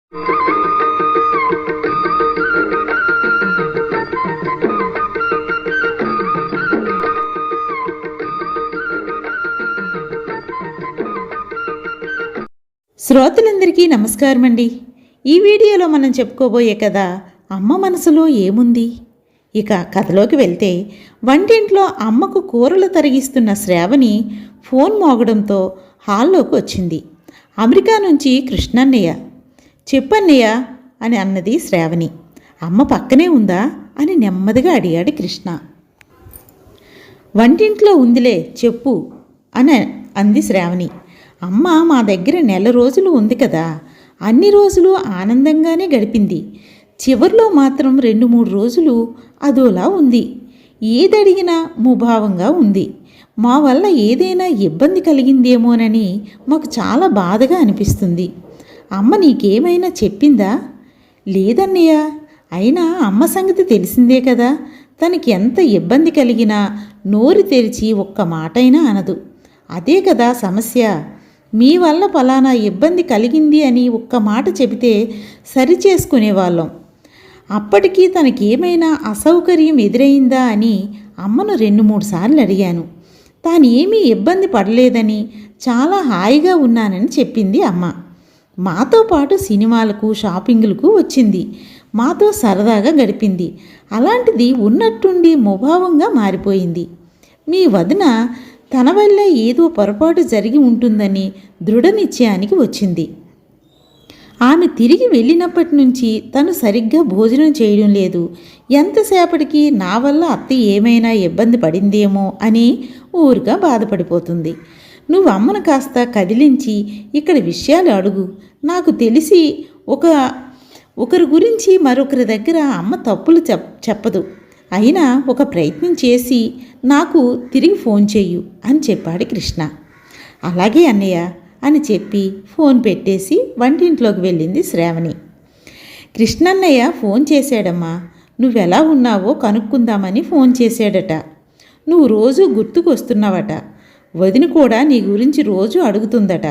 శ్రోతలందరికీ నమస్కారం అండి. ఈ వీడియోలో మనం చెప్పుకోబోయే కథ అమ్మ మనసులో ఏముంది. ఇక కథలోకి వెళ్తే, వంటింట్లో అమ్మకు కూరలు తరిగిస్తున్న శ్రావణి ఫోన్ మోగడంతో హాల్లోకి వచ్చింది. అమెరికా నుంచి కృష్ణన్నయ్య. చెప్పన్నయ్య అని అన్నది శ్రావణి. అమ్మ పక్కనే ఉందా అని నెమ్మదిగా అడిగాడు కృష్ణ. వంటింట్లో ఉందిలే, చెప్పు అని అంది శ్రావణి. అమ్మ మా దగ్గర నెల రోజులు ఉంది కదా, అన్ని రోజులు ఆనందంగానే గడిపింది. చివర్లో మాత్రం 2-3 రోజులు అదోలా ఉంది. ఏదడిగినా ముభావంగా ఉంది. మా వల్ల ఏదైనా ఇబ్బంది కలిగిందేమోనని మాకు చాలా బాధగా అనిపిస్తుంది. అమ్మ నీకేమైనా చెప్పిందా? లేదన్నయ్య. అయినా అమ్మ సంగతి తెలిసిందే కదా, తనకి ఎంత ఇబ్బంది కలిగినా నోరు తెరిచి ఒక్క మాటైనా అనదు. అదే కదా సమస్య. మీ వల్ల ఫలానా ఇబ్బంది కలిగింది అని ఒక్క మాట చెబితే సరిచేసుకునేవాళ్ళం. అప్పటికీ తనకేమైనా అసౌకర్యం ఎదురైందా అని అమ్మను 2-3 సార్లు అడిగాను. తాను ఏమీ ఇబ్బంది పడలేదని, చాలా హాయిగా ఉన్నానని చెప్పింది అమ్మ. మాతో పాటు సినిమాలకు, షాపింగులకు వచ్చింది. మాతో సరదాగా గడిపింది. అలాంటిది ఉన్నట్టుండి ముభావంగా మారిపోయింది. మీ వదిన తన వల్ల ఏదో పొరపాటు జరిగి ఉంటుందని దృఢ నిశ్చయానికి వచ్చింది. ఆమె తిరిగి వెళ్ళినప్పటి నుంచి తను సరిగ్గా భోజనం చేయడం లేదు. ఎంతసేపటికి నా వల్ల అత్త ఏమైనా ఇబ్బంది పడిందేమో అని ఊరుగా బాధపడిపోతుంది. నువ్వు అమ్మను కాస్త కదిలించి ఇక్కడ విషయాలు అడుగు. నాకు తెలిసి ఒకరి గురించి మరొకరి దగ్గర అమ్మ తప్పులు చెప్పదు. అయినా ఒక ప్రయత్నం చేసి నాకు తిరిగి ఫోన్ చెయ్యు అని చెప్పాడు కృష్ణ. అలాగే అన్నయ్య అని చెప్పి ఫోన్ పెట్టేసి వంటింట్లోకి వెళ్ళింది శ్రావణి. కృష్ణన్నయ్య ఫోన్ చేశాడమ్మా. నువ్వెలా ఉన్నావో కనుక్కుందామని ఫోన్ చేశాడట. నువ్వు రోజు గుర్తుకొస్తున్నావట. వదిన కూడా నీ గురించి రోజు అడుగుతుందట.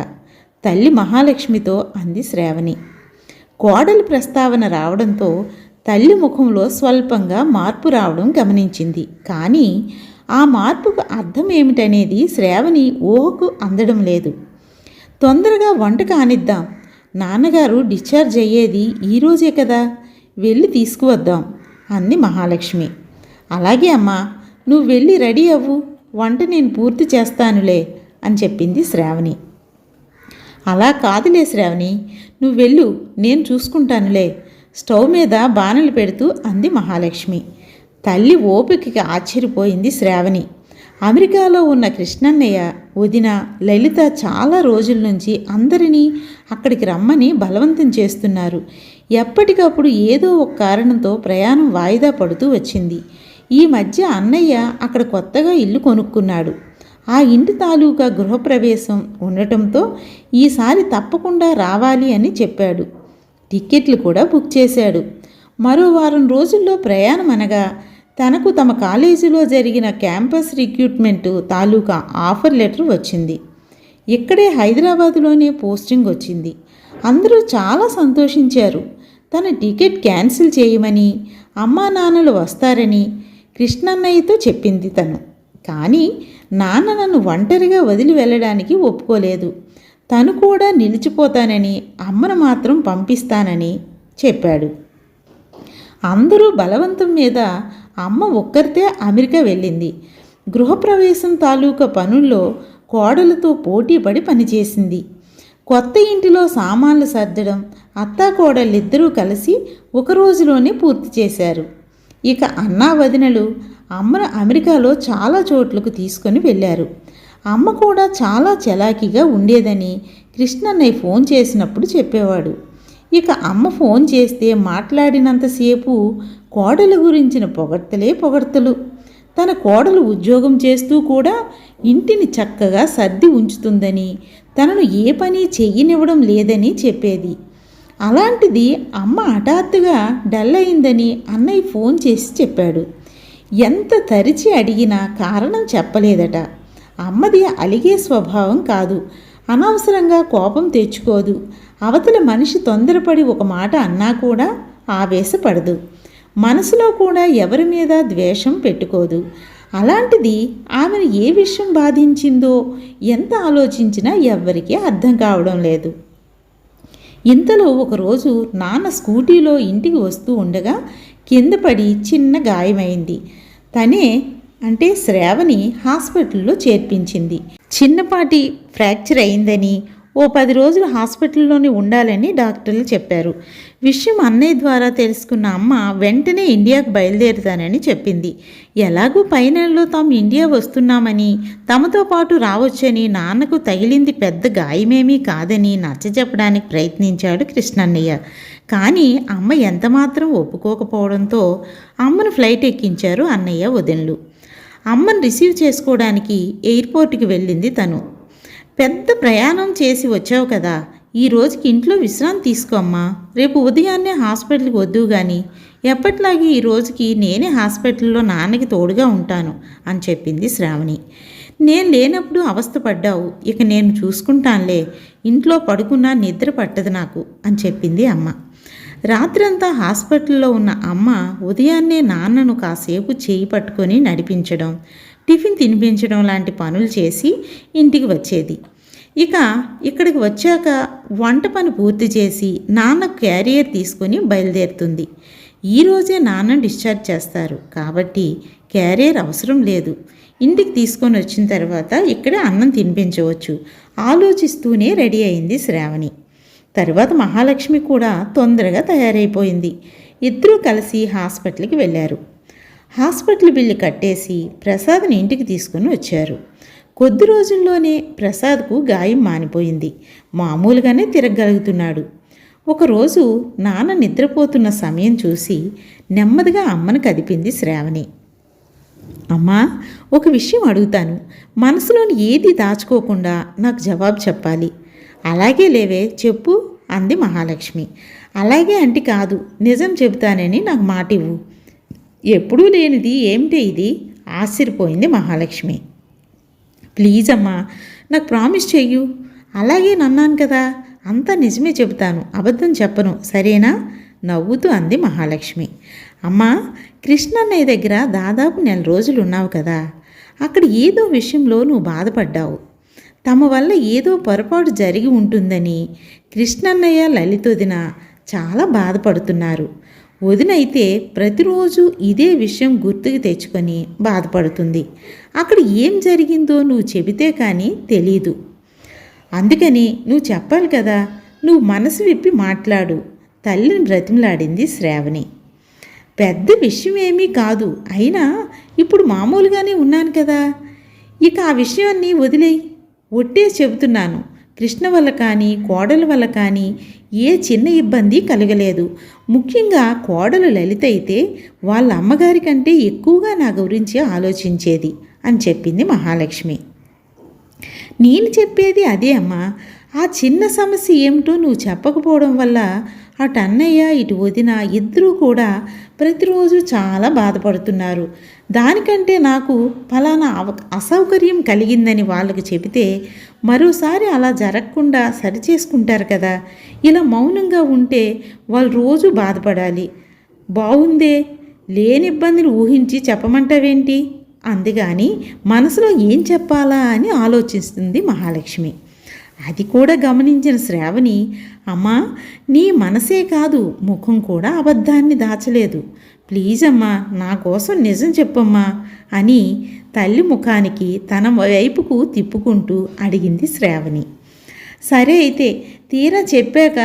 తల్లి మహాలక్ష్మితో అంది శ్రావణి. కోడలి ప్రస్తావన రావడంతో తల్లి ముఖంలో స్వల్పంగా మార్పు రావడం గమనించింది. కానీ ఆ మార్పుకు అర్థం ఏమిటనేది శ్రావణి ఊహకు అందడం లేదు. తొందరగా వంట కానిద్దాం. నాన్నగారు డిశ్చార్జ్ అయ్యేది ఈరోజే కదా, వెళ్ళి తీసుకువద్దాం అంది మహాలక్ష్మి. అలాగే అమ్మా, నువ్వు వెళ్ళి రెడీ అవ్వు, వంట నేను పూర్తి చేస్తానులే అని చెప్పింది శ్రావణి. అలా కాదులే శ్రావణి, నువ్వు వెళ్ళు, నేను చూసుకుంటానులే స్టవ్ మీద బాణలు పెడుతూ అంది మహాలక్ష్మి. తల్లి ఓపికకి ఆశ్చర్యపోయింది శ్రావణి. అమెరికాలో ఉన్న కృష్ణన్నయ్య, వదిన, లలిత చాలా రోజుల నుంచి అందరినీ అక్కడికి రమ్మని బలవంతం చేస్తున్నారు. ఎప్పటికప్పుడు ఏదో ఒక కారణంతో ప్రయాణం వాయిదా పడుతూ వచ్చింది. ఈ మధ్య అన్నయ్య అక్కడ కొత్తగా ఇల్లు కొనుక్కున్నాడు. ఆ ఇంటి తాలూకా గృహప్రవేశం ఉండటంతో ఈసారి తప్పకుండా రావాలి అని చెప్పాడు. టిక్కెట్లు కూడా బుక్ చేశాడు. మరో వారం రోజుల్లో ప్రయాణం అనగా తనకు తమ కాలేజీలో జరిగిన క్యాంపస్ రిక్రూట్మెంట్ తాలూకా ఆఫర్ లెటర్ వచ్చింది. ఇక్కడే హైదరాబాదులోనే పోస్టింగ్ వచ్చింది. అందరూ చాలా సంతోషించారు. తన టికెట్ క్యాన్సిల్ చేయమని, అమ్మా నాన్నలు వస్తారని కృష్ణన్నయ్యతో చెప్పింది తను. కానీ నాన్న నన్ను ఒంటరిగా వదిలి వెళ్ళడానికి ఒప్పుకోలేదు. తను కూడా నిలిచిపోతానని, అమ్మను మాత్రం పంపిస్తానని చెప్పాడు. అందరూ బలవంతం మీద అమ్మ ఒక్కరితే అమెరికా వెళ్ళింది. గృహప్రవేశం తాలూకా పనుల్లో కోడలతో పోటీపడి పనిచేసింది. కొత్త ఇంటిలో సామాన్లు సర్దడం అత్తాకోడళ్ళిద్దరూ కలిసి ఒక రోజులోనే పూర్తి చేశారు. ఇక అన్నా వదినలు అమ్మను అమెరికాలో చాలా చోట్లకు తీసుకొని వెళ్ళారు. అమ్మ కూడా చాలా చలాకీగా ఉండేదని కృష్ణన్నయ్య ఫోన్ చేసినప్పుడు చెప్పేవాడు. ఇక అమ్మ ఫోన్ చేస్తే మాట్లాడినంతసేపు కోడలు గురించిన పొగడ్తలు. తన కోడలు ఉద్యోగం చేస్తూ కూడా ఇంటిని చక్కగా సర్ది ఉంచుతుందని, తనను ఏ పని చెయ్యనివ్వడం లేదని చెప్పేది. అలాంటిది అమ్మ హఠాత్తుగా డల్ అయిందని అన్నయ్య ఫోన్ చేసి చెప్పాడు. ఎంత తరిచి అడిగినా కారణం చెప్పలేదట. అమ్మది అలిగే స్వభావం కాదు. అనవసరంగా కోపం తెచ్చుకోదు. అవతల మనిషి తొందరపడి ఒక మాట అన్నా కూడా ఆవేశపడదు. మనసులో కూడా ఎవరి మీద ద్వేషం పెట్టుకోదు. అలాంటిది ఆమెను ఏ విషయం బాధించిందో ఎంత ఆలోచించినా ఎవ్వరికీ అర్థం కావడం లేదు. ఇంతలో ఒకరోజు నాన్న స్కూటీలో ఇంటికి వస్తూ ఉండగా కింద పడి చిన్న గాయమైంది. తనే అంటే శ్రావణి హాస్పిటల్లో చేర్పించింది. చిన్నపాటి ఫ్రాక్చర్ అయిందని, ఓ 10 రోజులు హాస్పిటల్లోనే ఉండాలని డాక్టర్లు చెప్పారు. విషయం అన్నయ్య ద్వారా తెలుసుకున్న అమ్మ వెంటనే ఇండియాకు బయలుదేరుతానని చెప్పింది. ఎలాగూ పై నెలలో తాము ఇండియా వస్తున్నామని, తమతో పాటు రావచ్చని, నాన్నకు తగిలింది పెద్ద గాయమేమీ కాదని నచ్చజెప్పడానికి ప్రయత్నించాడు కృష్ణన్నయ్య. కానీ అమ్మ ఎంతమాత్రం ఒప్పుకోకపోవడంతో అమ్మను ఫ్లైట్ ఎక్కించారు అన్నయ్య వదినలు. అమ్మను రిసీవ్ చేసుకోవడానికి ఎయిర్పోర్ట్కి వెళ్ళింది తను. పెద్ద ప్రయాణం చేసి వచ్చావు కదా, ఈ రోజుకి ఇంట్లో విశ్రాంతి తీసుకోమ్మా, రేపు ఉదయాన్నే హాస్పిటల్కి వద్దు కానీ ఎప్పట్లాగే ఈ రోజుకి నేనే హాస్పిటల్లో నాన్నకి తోడుగా ఉంటాను అని చెప్పింది శ్రావణి. నేను లేనప్పుడు అవస్థపడ్డావు, ఇక నేను చూసుకుంటానులే, ఇంట్లో పడుకున్నా నిద్ర పట్టదు నాకు అని చెప్పింది అమ్మ. రాత్రంతా హాస్పిటల్లో ఉన్న అమ్మ ఉదయాన్నే నాన్నను కాసేపు చేయి పట్టుకొని నడిపించడం, టిఫిన్ తినిపించడం లాంటి పనులు చేసి ఇంటికి వచ్చేది. ఇక ఇక్కడికి వచ్చాక వంట పని పూర్తి చేసి నాన్న క్యారియర్ తీసుకొని బయలుదేరుతుంది. ఈరోజే నాన్న డిశ్చార్జ్ చేస్తారు కాబట్టి క్యారియర్ అవసరం లేదు. ఇంటికి తీసుకొని వచ్చిన తర్వాత ఇక్కడే అన్నం తినిపించవచ్చు ఆలోచిస్తూనే రెడీ అయింది శ్రావణి. తర్వాత మహాలక్ష్మి కూడా తొందరగా తయారైపోయింది. ఇద్దరూ కలిసి హాస్పిటల్కి వెళ్ళారు. హాస్పిటల్ బిల్లు కట్టేసి ప్రసాద్ని ఇంటికి తీసుకుని వచ్చారు. కొద్ది రోజుల్లోనే ప్రసాద్కు గాయం మానిపోయింది. మామూలుగానే తిరగలుగుతున్నాడు. ఒకరోజు నాన్న నిద్రపోతున్న సమయం చూసి నెమ్మదిగా అమ్మను కదిపింది శ్రావణి. అమ్మా, ఒక విషయం అడుగుతాను, మనసులోని ఏది దాచుకోకుండా నాకు జవాబు చెప్పాలి. అలాగే లేవే, చెప్పు అంది మహాలక్ష్మి. అలాగే అంటే కాదు, నిజం చెబుతానని నాకు మాట ఇవ్వు. ఎప్పుడూ లేనిది ఏమిటి ఇది? ఆశ్చర్యపోయింది మహాలక్ష్మి. ప్లీజ్ అమ్మా, నాకు ప్రామిస్ చెయ్యు. అలాగే నన్నాను కదా, అంతా నిజమే చెబుతాను, అబద్ధం చెప్పను, సరేనా? నవ్వుతూ అంది మహాలక్ష్మి. అమ్మా, కృష్ణన్నయ్య దగ్గర దాదాపు 1 నెల రోజులు ఉన్నావు కదా, అక్కడ ఏదో విషయంలో నువ్వు బాధపడ్డావు. తమ వల్ల ఏదో పొరపాటు జరిగి ఉంటుందని కృష్ణన్నయ్య లలితొదిన చాలా బాధపడుతున్నారు. వదినైతే ప్రతిరోజు ఇదే విషయం గుర్తుకు తెచ్చుకొని బాధపడుతుంది. అక్కడ ఏం జరిగిందో నువ్వు చెబితే కానీ తెలీదు. అందుకని నువ్వు చెప్పాలి కదా, నువ్వు మనసు విప్పి మాట్లాడు, తల్లిని బ్రతిమలాడింది శ్రావణి. పెద్ద విషయం ఏమీ కాదు, అయినా ఇప్పుడు మామూలుగానే ఉన్నాను కదా, ఇక ఆ విషయాన్ని వదిలేయి. ఒట్టే చెబుతున్నాను, కృష్ణ వల్ల కానీ కోడల వల్ల కానీ ఏ చిన్న ఇబ్బంది కలగలేదు. ముఖ్యంగా కోడలు లలిత అయితే వాళ్ళ అమ్మగారి కంటే ఎక్కువగా నా గురించి ఆలోచించేది అని చెప్పింది మహాలక్ష్మి. నేను చెప్పేది అదే అమ్మా, ఆ చిన్న సమస్య ఏమిటో నువ్వు చెప్పకపోవడం వల్ల అటు అన్నయ్య ఇటు వదిన ఇద్దరూ కూడా ప్రతిరోజు చాలా బాధపడుతున్నారు. దానికంటే నాకు ఫలానా అసౌకర్యం కలిగిందని వాళ్ళకి చెబితే మరోసారి అలా జరగకుండా సరిచేసుకుంటారు కదా. ఇలా మౌనంగా ఉంటే వాళ్ళు రోజు బాధపడాలి. బాగుందే, లేని ఇబ్బందిని ఊహించి చెప్పమంటావేంటి? అందుకని మనసులో ఏం చెప్పాలా అని ఆలోచిస్తుంది మహాలక్ష్మి. అది కూడా గమనించిన శ్రావణి, అమ్మా, నీ మనసే కాదు ముఖం కూడా అబద్ధాన్ని దాచలేదు. ప్లీజ్ అమ్మా, నా కోసం నిజం చెప్పమ్మా అని తల్లి ముఖానికి తన వైపుకు తిప్పుకుంటూ అడిగింది శ్రావణి. సరే అయితే తీరా చెప్పాక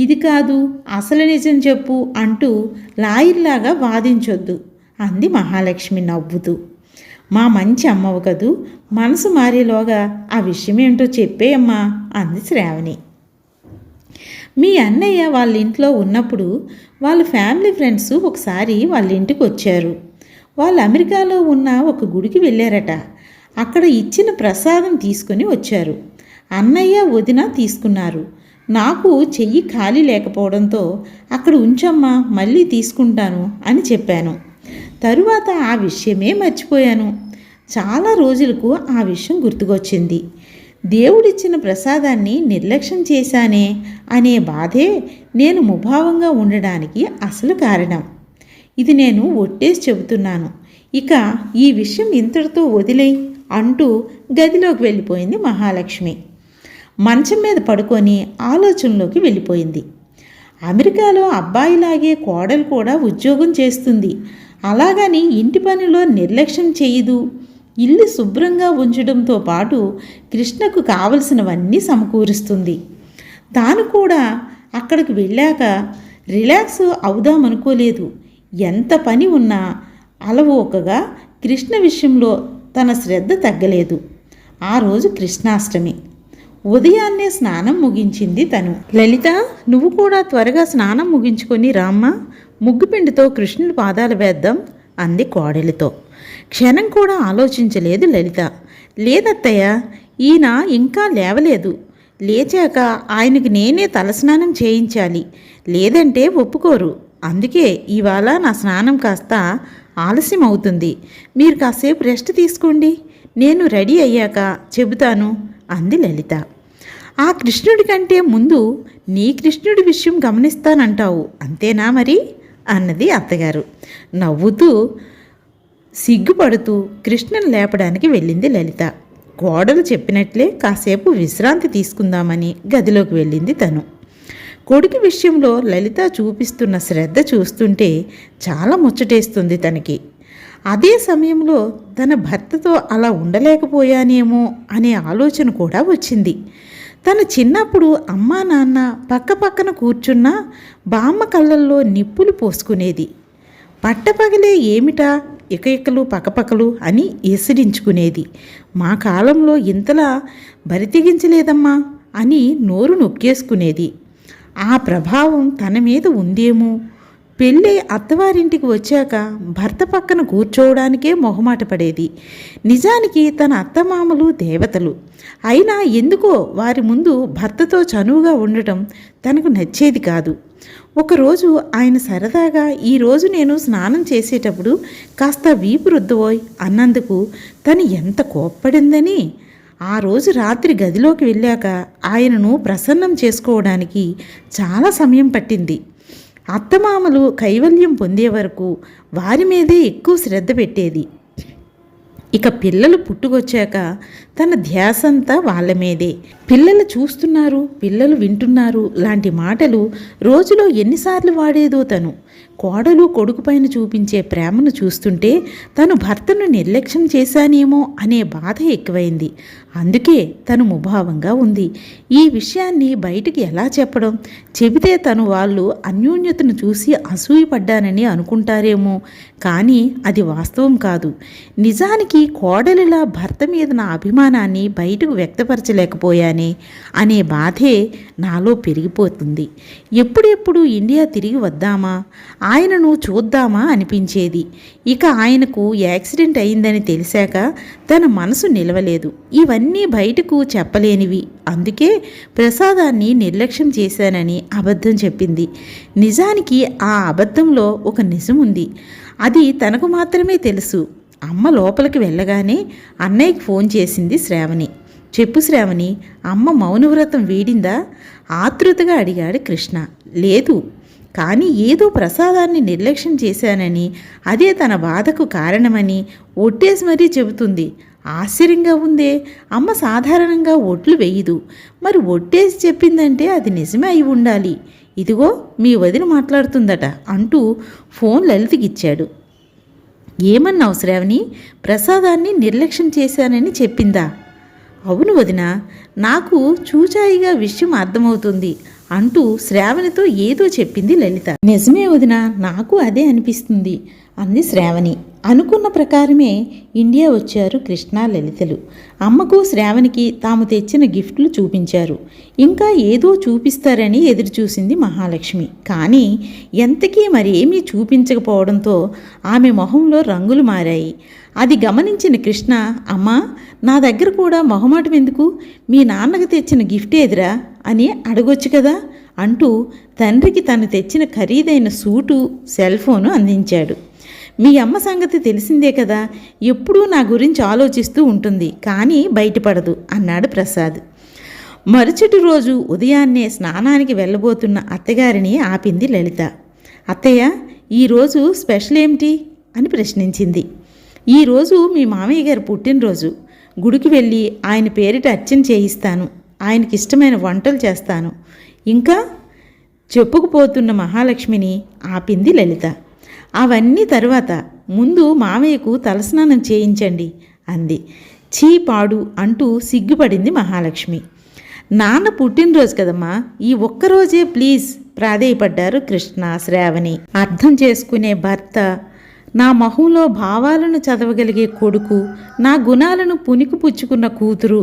ఇది కాదు అసలు నిజం చెప్పు అంటూ లాయర్లాగా వాదించొద్దు అంది మహాలక్ష్మి నవ్వుతూ. మా మంచి అమ్మవు కదూ, మనసు మారేలోగా ఆ విషయం ఏంటో చెప్పేయమ్మా అంది శ్రావణి. మీ అన్నయ్య వాళ్ళ ఇంట్లో ఉన్నప్పుడు వాళ్ళ ఫ్యామిలీ ఫ్రెండ్స్ ఒకసారి వాళ్ళ ఇంటికి వచ్చారు. వాళ్ళు అమెరికాలో ఉన్న ఒక గుడికి వెళ్ళారట. అక్కడ ఇచ్చిన ప్రసాదం తీసుకొని వచ్చారు. అన్నయ్య వదిన తీసుకున్నారు. నాకు చెయ్యి ఖాళీ లేకపోవడంతో అక్కడ ఉంచమ్మా, మళ్ళీ తీసుకుంటాను అని చెప్పాను. తరువాత ఆ విషయమే మర్చిపోయాను. చాలా రోజులకు ఆ విషయం గుర్తుకొచ్చింది. దేవుడిచ్చిన ప్రసాదాన్ని నిర్లక్ష్యం చేశానే అనే బాధే నేను ముభావంగా ఉండడానికి అసలు కారణం. ఇది నేను ఒట్టేసి చెబుతున్నాను. ఇక ఈ విషయం ఇంతటితో వదిలేయ్ అంటూ గదిలోకి వెళ్ళిపోయింది మహాలక్ష్మి. మంచం మీద పడుకొని ఆలోచనలోకి వెళ్ళిపోయింది. అమెరికాలో అబ్బాయిలాగే కోడలు కూడా ఉద్యోగం చేస్తుంది. అలాగని ఇంటి పనిలో నిర్లక్ష్యం చేయదు. ఇల్లు శుభ్రంగా ఉంచడంతో పాటు కృష్ణకు కావలసినవన్నీ సమకూరుస్తుంది. తాను కూడా అక్కడికి వెళ్ళాక రిలాక్స్ అవుదామనుకోలేదు. ఎంత పని ఉన్నా అలవోకగా కృష్ణ విషయంలో తన శ్రద్ధ తగ్గలేదు. ఆ రోజు కృష్ణాష్టమి. ఉదయాన్నే స్నానం ముగించింది తను. లలిత, నువ్వు కూడా త్వరగా స్నానం ముగించుకొని రామ్మా, ముగ్గుపిండితో కృష్ణుడి పాదాలు వేద్దాం అంది కోడలితో. క్షణం కూడా ఆలోచించలేదు లలిత. లేదత్తయ్య, ఈయన ఇంకా లేవలేదు. లేచాక ఆయనకి నేనే తలస్నానం చేయించాలి, లేదంటే ఒప్పుకోరు. అందుకే ఇవాళ నా స్నానం కాస్త ఆలస్యం అవుతుంది. మీరు కాసేపు రెస్ట్ తీసుకోండి, నేను రెడీ అయ్యాక చెబుతాను అంది లలిత. ఆ కృష్ణుడి కంటే ముందు నీ కృష్ణుడి విషయం గమనిస్తానంటావు, అంతేనా మరి అన్నది అత్తగారు. నవ్వుతూ సిగ్గుపడుతూ కృష్ణను లేపడానికి వెళ్ళింది లలిత. కోడలు చెప్పినట్లే కాసేపు విశ్రాంతి తీసుకుందామని గదిలోకి వెళ్ళింది తను. కొడుకు విషయంలో లలిత చూపిస్తున్న శ్రద్ధ చూస్తుంటే చాలా ముచ్చటేస్తుంది తనకి. అదే సమయంలో తన భర్తతో అలా ఉండలేకపోయానేమో అనే ఆలోచన కూడా వచ్చింది. తన చిన్నప్పుడు అమ్మా నాన్న పక్క పక్కన కూర్చున్నా బామ్మ కళ్ళల్లో నిప్పులు పోసుకునేది. పట్టపగలే ఏమిటా ఇకలు పక్కపక్కలు అని ఎసిరించుకునేది. మా కాలంలో ఇంతలా బరితెగించలేదమ్మా అని నోరు నొక్కేసుకునేది. ఆ ప్రభావం తన మీద ఉందేమో. పెళ్ళి అత్తవారింటికి వచ్చాక భర్త పక్కన కూర్చోవడానికే మొహమాట పడేది. నిజానికి తన అత్తమామలు దేవతలు అయినా ఎందుకో వారి ముందు భర్తతో చనువుగా ఉండటం తనకు నచ్చేది కాదు. ఒకరోజు ఆయన సరదాగా, ఈరోజు నేను స్నానం చేసేటప్పుడు కాస్త వీపు రుద్దవోయ్ అన్నందుకు తను ఎంత కోప్పడిందని. ఆ రోజు రాత్రి గదిలోకి వెళ్ళాక ఆయనను ప్రసన్నం చేసుకోవడానికి చాలా సమయం పట్టింది. అత్తమామలు కైవల్యం పొందే వరకు వారి మీదే ఎక్కువ శ్రద్ధ పెట్టేది. ఇక పిల్లలు పుట్టుకొచ్చాక తన ధ్యాసంతా వాళ్ళ మీదే. పిల్లలు చూస్తున్నారు, పిల్లలు వింటున్నారు లాంటి మాటలు రోజులో ఎన్నిసార్లు వాడేదో తను. కోడలు కొడుకు పైన చూపించే ప్రేమను చూస్తుంటే తను భర్తను నిర్లక్ష్యం చేశానేమో అనే బాధ ఎక్కువైంది. అందుకే తను ముభావంగా ఉంది. ఈ విషయాన్ని బయటికి ఎలా చెప్పడం? చెబితే తను వాళ్ళు అన్యోన్యతను చూసి అసూయపడ్డానని అనుకుంటారేమో, కానీ అది వాస్తవం కాదు. నిజానికి కోడలిలా భర్త మీద నా అభిమానాన్ని బయటకు వ్యక్తపరచలేకపోయానే అనే బాధే నాలో పెరిగిపోతుంది. ఎప్పుడెప్పుడు ఇండియా తిరిగి వద్దామా, ఆయనను చూద్దామా అనిపించేది. ఇక ఆయనకు యాక్సిడెంట్ అయిందని తెలిసాక తన మనసు నిలవలేదు. ఇవన్నీ బయటకు చెప్పలేనివి. అందుకే ప్రసాదాన్ని నిర్లక్ష్యం చేశానని అబద్ధం చెప్పింది. నిజానికి ఆ అబద్ధంలో ఒక నిజం ఉంది. అది తనకు మాత్రమే తెలుసు. అమ్మ లోపలికి వెళ్ళగానే అన్నయ్యకి ఫోన్ చేసింది శ్రావణి. చెప్పు శ్రావణి, అమ్మ మౌనవ్రతం వీడిందా? ఆతృతగా అడిగాడు కృష్ణ. లేదు, కానీ ఏదో ప్రసాదాన్ని నిర్లక్ష్యం చేశానని, అదే తన బాధకు కారణమని ఒట్టేసి మరీ చెబుతుంది. ఆశ్చర్యంగా ఉందే. అమ్మ సాధారణంగా ఒట్లు వేయదు, మరి ఒట్టేసి చెప్పిందంటే అది నిజమే అయి ఉండాలి. ఇదిగో మీ వదిన మాట్లాడుతుందట అంటూ ఫోన్ లలితకిచ్చాడు. ఏమన్నావు శ్రావణి? ప్రసాదాన్ని నిర్లక్ష్యం చేశానని చెప్పిందా? అవును వదిన, నాకు చూచాయిగా విషయం అర్థమవుతుంది అంటూ శ్రావణితో ఏదో చెప్పింది లలిత. నిజమే వదిన, నాకు అదే అనిపిస్తుంది అంది శ్రావణి. అనుకున్న ప్రకారమే ఇండియా వచ్చారు కృష్ణ లలితలు. అమ్మకు శ్రావణికి తాము తెచ్చిన గిఫ్ట్లు చూపించారు. ఇంకా ఏదో చూపిస్తారని ఎదురుచూసింది మహాలక్ష్మి. కానీ ఎంతకీ మరేమీ చూపించకపోవడంతో ఆమె మొహంలో రంగులు మారాయి. అది గమనించిన కృష్ణ, అమ్మా, నా దగ్గర కూడా మొహమాటం ఎందుకు? మీ నాన్నకు తెచ్చిన గిఫ్ట్ ఏదిరా అని అడగొచ్చు కదా అంటూ తండ్రికి తను తెచ్చిన ఖరీదైన సూటు, సెల్ ఫోను అందించాడు. మీ అమ్మ సంగతి తెలిసిందే కదా, ఎప్పుడూ నా గురించి ఆలోచిస్తూ ఉంటుంది, కానీ బయటపడదు అన్నాడు ప్రసాద్. మరుసటి రోజు ఉదయాన్నే స్నానానికి వెళ్ళబోతున్న అత్తగారిని ఆపింది లలిత. అత్తయ్య, ఈరోజు స్పెషల్ ఏమిటి అని ప్రశ్నించింది. ఈరోజు మీ మామయ్య గారి పుట్టినరోజు. గుడికి వెళ్ళి ఆయన పేరిట అర్చన చేయిస్తాను, ఆయనకి ఇష్టమైన వంటలు చేస్తాను. ఇంకా చెప్పుకుపోతున్న మహాలక్ష్మిని ఆపింది లలిత. అవన్నీ తరువాత, ముందు మామయ్యకు తలస్నానం చేయించండి అంది. చీ పాడు అంటూ సిగ్గుపడింది మహాలక్ష్మి. నాన్న పుట్టినరోజు కదమ్మా, ఈ ఒక్కరోజే ప్లీజ్ ప్రాధేయపడ్డారు కృష్ణ, శ్రావణి. అర్థం చేసుకునే భర్త, నా మొహంలో భావాలను చదవగలిగే కొడుకు, నా గుణాలను పుణికి పుచ్చుకున్న కూతురు,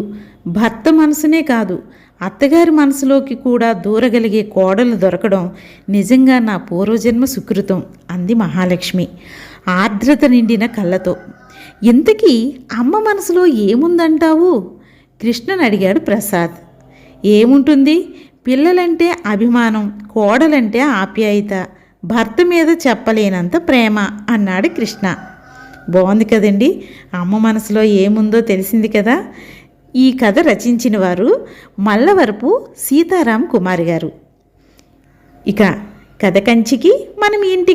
భర్త మనసునే కాదు అత్తగారి మనసులోకి కూడా దూరగలిగే కోడలు దొరకడం నిజంగా నా పూర్వజన్మ సుకృతం అంది మహాలక్ష్మి ఆర్ద్రత నిండిన కళ్ళతో. ఇంతకీ అమ్మ మనసులో ఏముందంటావు? కృష్ణని అడిగాడు ప్రసాద్. ఏముంటుంది, పిల్లలంటే అభిమానం, కోడలంటే ఆప్యాయత, భర్త మీద చెప్పలేనంత ప్రేమ అన్నాడు కృష్ణ. బాగుంది కదండి, అమ్మ మనసులో ఏముందో తెలిసింది కదా. ఈ కథ రచించిన వారు మల్లవరపు సీతారాం కుమార్ గారు. ఇక కథ కంచికి మనం ఇంటికి